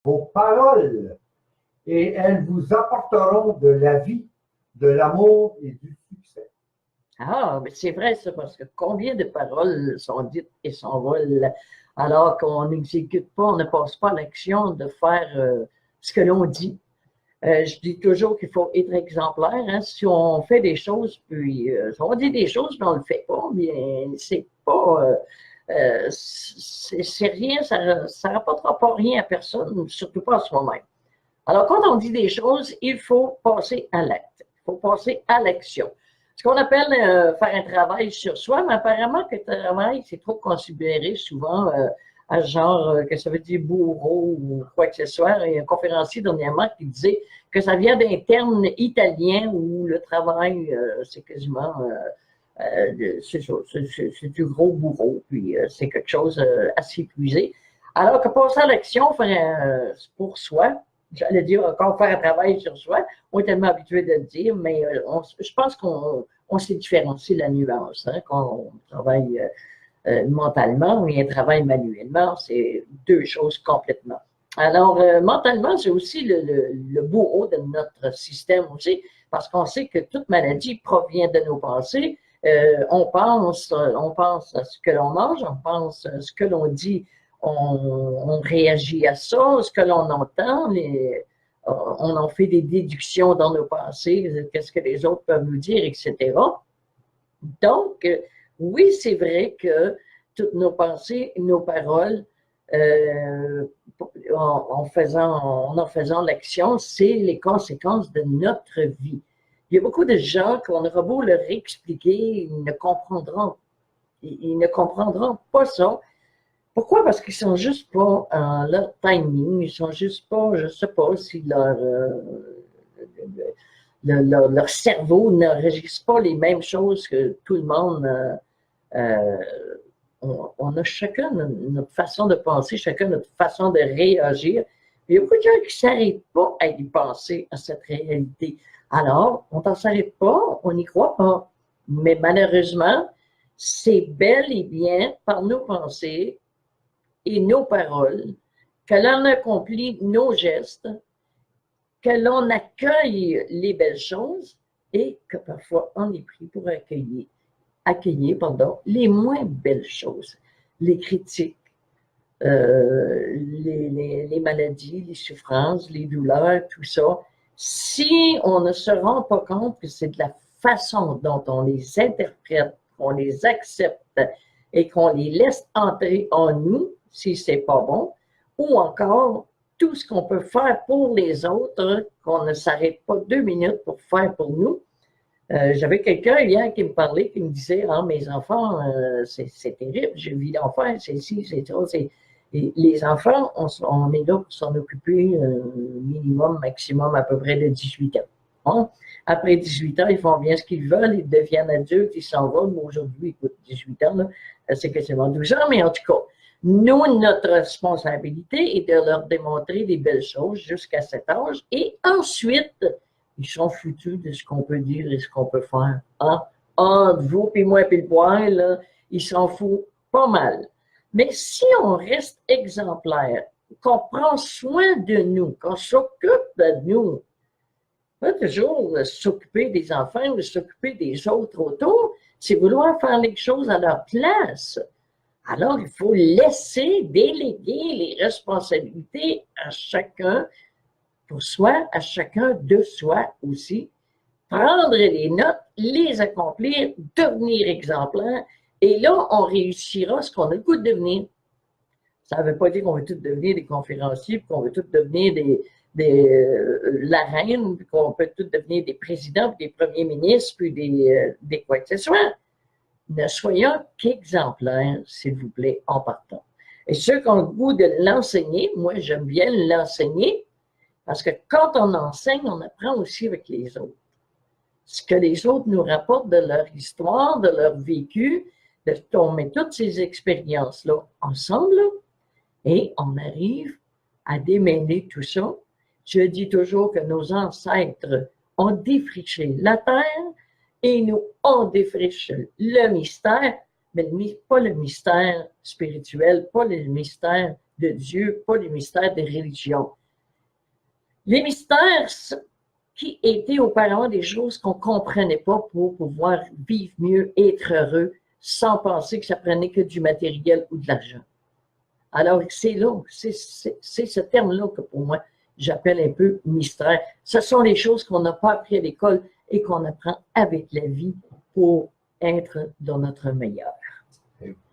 vos paroles et elles vous apporteront de la vie, de l'amour et du succès. Ah, mais c'est vrai ça, parce que combien de paroles sont dites et s'envolent alors qu'on n'exécute pas, on ne passe pas à l'action de faire ce que l'on dit. Je dis toujours qu'il faut être exemplaire. Hein. Si on fait des choses, puis si on dit des choses, mais on ne le fait pas, bien, c'est pas. C'est rien, ça ne rapportera pas rien à personne, surtout pas à soi-même. Alors, quand on dit des choses, il faut passer à l'acte. Il faut passer à l'action. Ce qu'on appelle faire un travail sur soi, mais apparemment que le travail, c'est trop considéré souvent à genre que ça veut dire bourreau ou quoi que ce soit. Il y a un conférencier dernièrement qui disait que ça vient d'un terme italien où le travail, c'est quasiment c'est du gros bourreau, puis c'est quelque chose assez épuisé. Alors que passer à l'action, faire pour soi, j'allais dire encore faire un travail sur soi, on est tellement habitué de le dire, mais je pense qu'on sait différencier la nuance, hein, quand on travaille mentalement et un travail manuellement, c'est deux choses complètement. Alors, mentalement, c'est aussi le bourreau de notre système aussi, parce qu'on sait que toute maladie provient de nos pensées. On pense à ce que l'on mange, on pense à ce que l'on dit, on réagit à ça, ce que l'on entend, on en fait des déductions dans nos pensées, qu'est-ce que les autres peuvent nous dire, etc. Donc, oui, c'est vrai que toutes nos pensées, nos paroles, en faisant l'action, c'est les conséquences de notre vie. Il y a beaucoup de gens qu'on aura beau leur expliquer, ils ne comprendront pas ça. Pourquoi? Parce qu'ils sont juste pas en leur timing, ils sont juste pas, je sais pas si leur cerveau ne régisse pas les mêmes choses que tout le monde. Euh, on a chacun notre façon de penser, chacun notre façon de réagir. Il y a beaucoup de gens qui ne s'arrêtent pas à y penser, à cette réalité. Alors, on ne s'arrête pas, on n'y croit pas. Mais malheureusement, c'est bel et bien par nos pensées et nos paroles que l'on accomplit nos gestes, que l'on accueille les belles choses et que parfois on est pris pour accueillir les moins belles choses, les critiques, les maladies, les souffrances, les douleurs, tout ça. Si on ne se rend pas compte que c'est de la façon dont on les interprète, qu'on les accepte et qu'on les laisse entrer en nous, si c'est pas bon, ou encore tout ce qu'on peut faire pour les autres, qu'on ne s'arrête pas 2 minutes pour faire pour nous. J'avais quelqu'un hier qui me parlait, qui me disait, ah, mes enfants, c'est terrible, j'ai vu l'enfer, c'est ci, c'est ça, et les enfants, on est là pour s'en occuper minimum, maximum, à peu près de 18 ans. Hein? Après 18 ans, ils font bien ce qu'ils veulent, ils deviennent adultes, ils s'en vont. Mais aujourd'hui, écoute, 18 ans, c'est quasiment 12 ans, mais en tout cas, nous, notre responsabilité est de leur démontrer des belles choses jusqu'à cet âge. Et ensuite, ils sont foutus de ce qu'on peut dire et ce qu'on peut faire. Hein? Entre vous, puis moi, puis le poil, là, ils s'en foutent pas mal. Mais si on reste exemplaire, qu'on prend soin de nous, qu'on s'occupe de nous, pas toujours s'occuper des enfants ou s'occuper des autres autour, c'est vouloir faire les choses à leur place. Alors, il faut laisser déléguer les responsabilités à chacun pour soi, à chacun de soi aussi, prendre les notes, les accomplir, devenir exemplaire, et là, on réussira ce qu'on a le goût de devenir. Ça ne veut pas dire qu'on veut tous devenir des conférenciers, qu'on veut tous devenir la reine, puis qu'on peut tous devenir des présidents, puis des premiers ministres, puis des quoi que ce soit. Ne soyons qu'exemplaires, s'il vous plaît, en partant. Et ceux qui ont le goût de l'enseigner, moi, j'aime bien l'enseigner, parce que quand on enseigne, on apprend aussi avec les autres. Ce que les autres nous rapportent de leur histoire, de leur vécu, on met toutes ces expériences-là ensemble, et on arrive à démêler tout ça. Je dis toujours que nos ancêtres ont défriché la terre et nous, on défriche le mystère, mais pas le mystère spirituel, pas le mystère de Dieu, pas les mystères des religions. Les mystères qui étaient auparavant des choses qu'on ne comprenait pas pour pouvoir vivre mieux, être heureux, sans penser que ça prenait que du matériel ou de l'argent. Alors, c'est là, c'est ce terme-là que pour moi, j'appelle un peu mystère. Ce sont les choses qu'on n'a pas appris à l'école et qu'on apprend avec la vie pour être dans notre meilleur.